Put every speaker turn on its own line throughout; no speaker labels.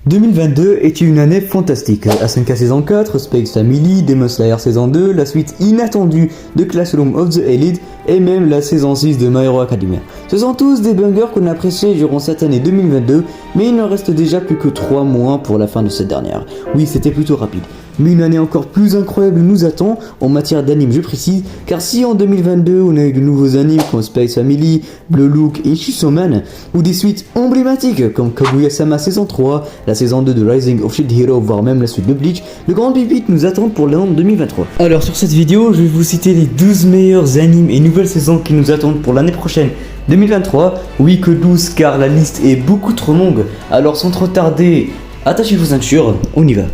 2022 était une année fantastique. SNK saison 4, Space Family, Demon Slayer saison 2, la suite inattendue de Classroom of the Elite et même la saison 6 de My Hero Academia. Ce sont tous des bangers qu'on a appréciés durant cette année 2022, mais il ne reste déjà plus que 3 mois pour la fin de cette dernière. Oui, c'était plutôt rapide. Mais une année encore plus incroyable nous attend, en matière d'anime je précise, car si en 2022 on a eu de nouveaux animes comme Space Family, Blue Look et Shishoman, ou des suites emblématiques comme Kaguya-sama saison 3, la saison 2 de Rising of Shield Hero, voire même la suite de Bleach, de grandes pépites nous attendent pour l'année 2023. Alors sur cette vidéo, je vais vous citer les 12 meilleurs animes et nouvelles saisons qui nous attendent pour l'année prochaine 2023. Oui, que 12 car la liste est beaucoup trop longue, alors sans trop tarder, attachez vos ceintures, on y va.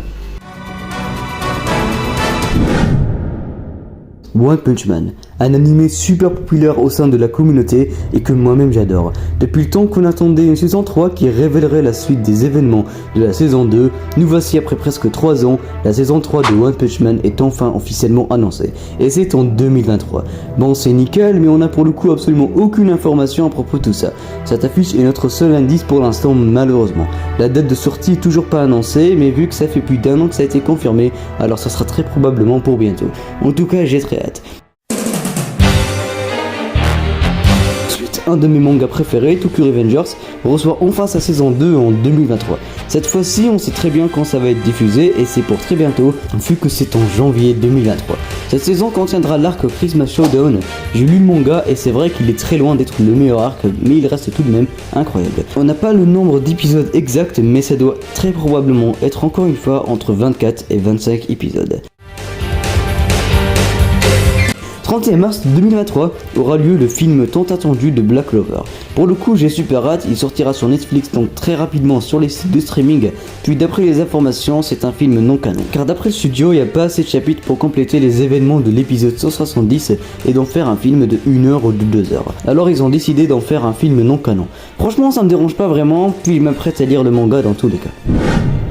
One Punch Man, un animé super populaire au sein de la communauté et que moi-même j'adore. Depuis le temps qu'on attendait une saison 3 qui révélerait la suite des événements de la saison 2, nous voici après presque 3 ans, la saison 3 de One Punch Man est enfin officiellement annoncée. Et c'est en 2023. Bon, c'est nickel, mais on a pour le coup absolument aucune information à propos de tout ça. Cette affiche est notre seul indice pour l'instant malheureusement. La date de sortie est toujours pas annoncée, mais vu que ça fait plus d'1 an que ça a été confirmé, alors ça sera très probablement pour bientôt. En tout cas, j'ai très hâte. Un de mes mangas préférés, Tokyo Revengers, reçoit enfin sa saison 2 en 2023. Cette fois-ci, on sait très bien quand ça va être diffusé et c'est pour très bientôt, vu que c'est en janvier 2023. Cette saison contiendra l'arc Christmas Showdown. J'ai lu le manga et c'est vrai qu'il est très loin d'être le meilleur arc, mais il reste tout de même incroyable. On n'a pas le nombre d'épisodes exact, mais ça doit très probablement être encore une fois entre 24 et 25 épisodes. 31 mars 2023 aura lieu le film tant attendu de Black Clover. Pour le coup, j'ai super hâte, il sortira sur Netflix donc très rapidement sur les sites de streaming. Puis d'après les informations, c'est un film non canon. Car d'après le studio, il n'y a pas assez de chapitres pour compléter les événements de l'épisode 170 et d'en faire un film de 1 heure ou de 2 heures. Alors ils ont décidé d'en faire un film non canon. Franchement, ça me dérange pas vraiment, puis ils m'apprêtent à lire le manga dans tous les cas.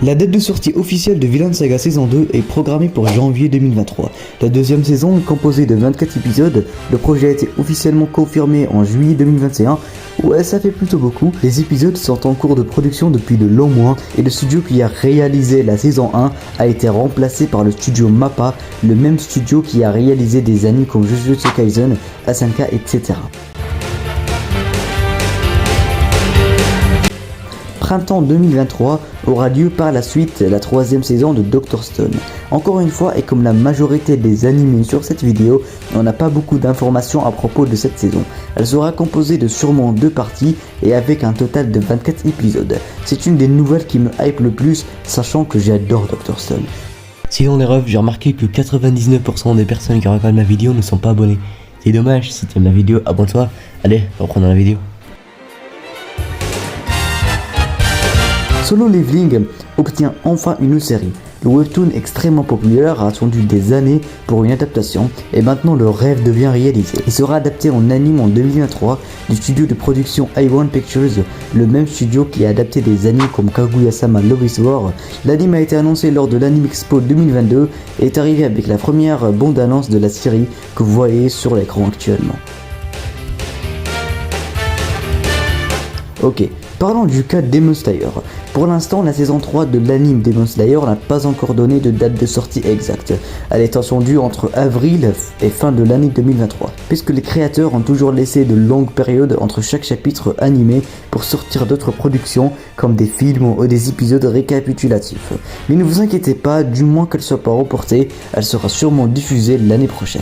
La date de sortie officielle de Vinland Saga saison 2 est programmée pour janvier 2023. La deuxième saison est composée de 24 épisodes. Le projet a été officiellement confirmé en juillet 2021. Ouais, ça fait plutôt beaucoup. Les épisodes sont en cours de production depuis de longs mois et le studio qui a réalisé la saison 1 a été remplacé par le studio MAPPA, le même studio qui a réalisé des animes comme Jujutsu Kaisen, SNK, etc. Printemps 2023 aura lieu par la suite la 3e saison de Dr. Stone. Encore une fois, et comme la majorité des animés sur cette vidéo, on n'a pas beaucoup d'informations à propos de cette saison. Elle sera composée de sûrement 2 parties et avec un total de 24 épisodes. C'est une des nouvelles qui me hype le plus, sachant que j'adore Dr. Stone.
Sinon les refs, j'ai remarqué que 99% des personnes qui regardent ma vidéo ne sont pas abonnées. C'est dommage, si tu aimes la vidéo, abonne-toi. Allez, reprenons la vidéo.
Solo Leveling obtient enfin une série. Le webtoon extrêmement populaire a attendu des années pour une adaptation et maintenant le rêve devient réalisé. Il sera adapté en anime en 2023 du studio de production A1 Pictures, le même studio qui a adapté des animes comme Kaguya-sama Love is War. L'anime a été annoncé lors de l'Anime Expo 2022 et est arrivé avec la première bande-annonce de la série que vous voyez sur l'écran actuellement. Ok, parlons du cas Demon Slayer. Pour l'instant, la saison 3 de l'anime Demon Slayer n'a pas encore donné de date de sortie exacte. Elle est attendue entre avril et fin de l'année 2023, puisque les créateurs ont toujours laissé de longues périodes entre chaque chapitre animé pour sortir d'autres productions comme des films ou des épisodes récapitulatifs. Mais ne vous inquiétez pas, du moins qu'elle soit pas reportée, elle sera sûrement diffusée l'année prochaine.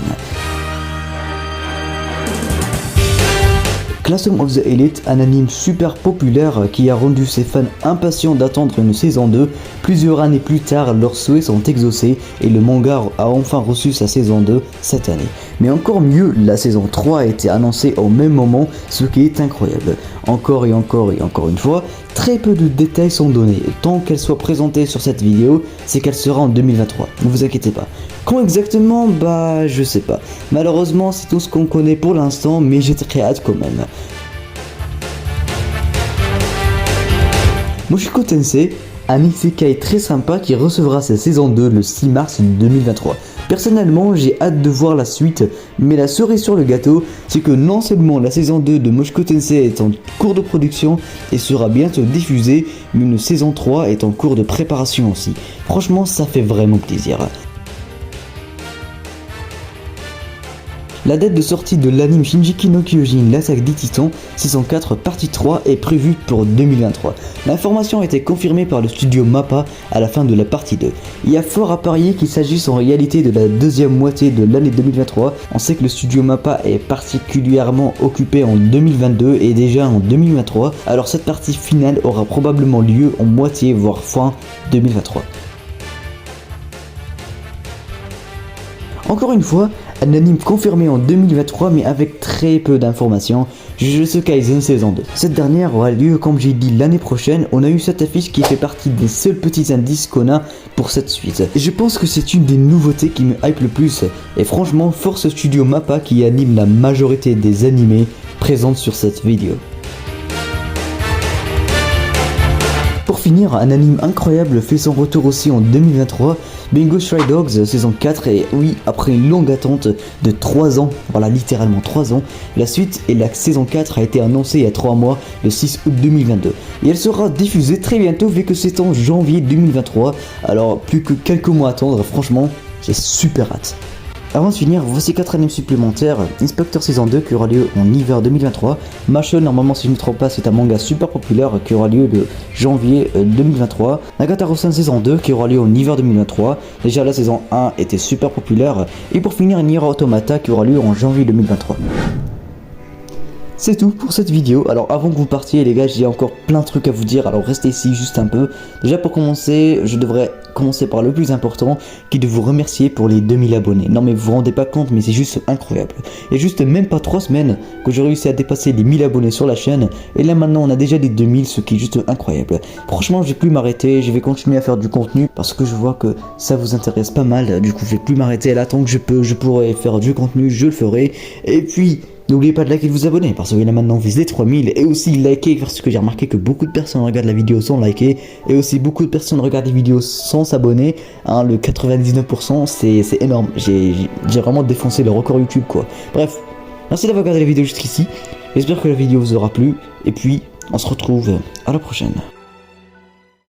Classroom of the Elite, un anime super populaire qui a rendu ses fans impatients d'attendre une saison 2. Plusieurs années plus tard, leurs souhaits sont exaucés et le manga a enfin reçu sa saison 2 cette année. Mais encore mieux, la saison 3 a été annoncée au même moment, ce qui est incroyable. Encore et encore et encore une fois, très peu de détails sont donnés. Tant qu'elle soit présentée sur cette vidéo, c'est qu'elle sera en 2023. Ne vous inquiétez pas. Quand exactement, bah je sais pas. Malheureusement, c'est tout ce qu'on connaît pour l'instant, mais j'ai très hâte quand même. Mushoku Tensei, un isekai très sympa qui recevra sa saison 2 le 6 mars 2023. Personnellement, j'ai hâte de voir la suite, mais la cerise sur le gâteau, c'est que non seulement la saison 2 de Mushoku Tensei est en cours de production et sera bientôt diffusée, mais une saison 3 est en cours de préparation aussi. Franchement, ça fait vraiment plaisir. La date de sortie de l'anime Shingeki no Kyojin, l'attaque des titans, saison 4 partie 3 est prévue pour 2023. L'information a été confirmée par le studio MAPPA à la fin de la partie 2. Il y a fort à parier qu'il s'agisse en réalité de la deuxième moitié de l'année 2023. On sait que le studio MAPPA est particulièrement occupé en 2022 et déjà en 2023, alors cette partie finale aura probablement lieu en moitié voire fin 2023. Encore une fois, un anime confirmé en 2023 mais avec très peu d'informations, Jujutsu Kaisen saison 2. Cette dernière aura lieu comme j'ai dit l'année prochaine. On a eu cette affiche qui fait partie des seuls petits indices qu'on a pour cette suite. Et je pense que c'est une des nouveautés qui me hype le plus. Et franchement, force studio MAPPA qui anime la majorité des animés présents sur cette vidéo. Pour finir, un anime incroyable fait son retour aussi en 2023, Bingo Stray Dogs saison 4, et oui, après une longue attente de 3 ans, voilà littéralement 3 ans, la suite et la saison 4 a été annoncée il y a 3 mois, le 6 août 2022. Et elle sera diffusée très bientôt vu que c'est en janvier 2023, alors plus que quelques mois à attendre, franchement, j'ai super hâte. Avant de finir, voici 4 animes supplémentaires. Inspector saison 2 qui aura lieu en hiver 2023. Mashle, normalement si je ne me trompe pas, c'est un manga super populaire qui aura lieu le janvier 2023. Nagatoro-san saison 2 qui aura lieu en hiver 2023. Déjà la saison 1 était super populaire. Et pour finir, Nier Automata qui aura lieu en janvier 2023. C'est tout pour cette vidéo. Alors avant que vous partiez les gars, j'ai encore plein de trucs à vous dire, alors restez ici juste un peu. Déjà pour commencer, je devrais commencer par le plus important, qui est de vous remercier pour les 2000 abonnés. Non mais vous vous rendez pas compte, mais c'est juste incroyable. Il y a juste même pas 3 semaines que j'ai réussi à dépasser les 1000 abonnés sur la chaîne, et là maintenant on a déjà les 2000, ce qui est juste incroyable. Franchement je vais plus m'arrêter, je vais continuer à faire du contenu, parce que je vois que ça vous intéresse pas mal, du coup je vais plus m'arrêter là tant que je pourrai faire du contenu, je le ferai, et puis... n'oubliez pas de liker et de vous abonner parce qu'il a maintenant visé 3000 et aussi liker parce que j'ai remarqué que beaucoup de personnes regardent la vidéo sans liker et aussi beaucoup de personnes regardent les vidéos sans s'abonner. Hein, le 99% c'est énorme. J'ai vraiment défoncé le record YouTube quoi. Bref, merci d'avoir regardé la vidéo jusqu'ici. J'espère que la vidéo vous aura plu et puis on se retrouve à la prochaine.